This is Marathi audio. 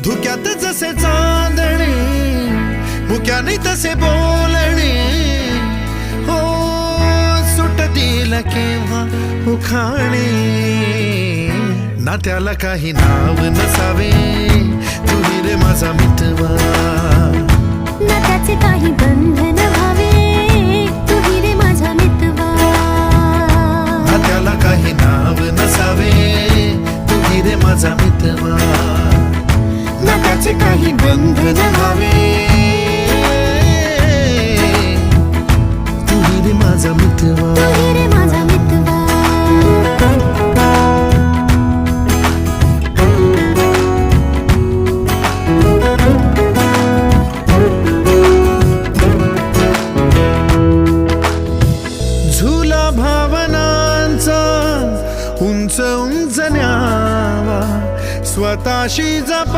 धुक्यात जसे चांदणे मुक्याने तसे बोलणे हो सुटतील केव्हा उखाणे ना त्याला काही नाव नसावे तू रे माझा मितवा ना त्याचे काही बंधन व्हावे तू रे माझा मितवा ना त्याला काही नाव नसावे तू रे माझा मितवा ना त्याचे काही बंधन व्हावे तू रे माझा मितवा तू रे माझा मितवा झुला भावनांचा उंच उंच न्यावा स्वतःशी जपा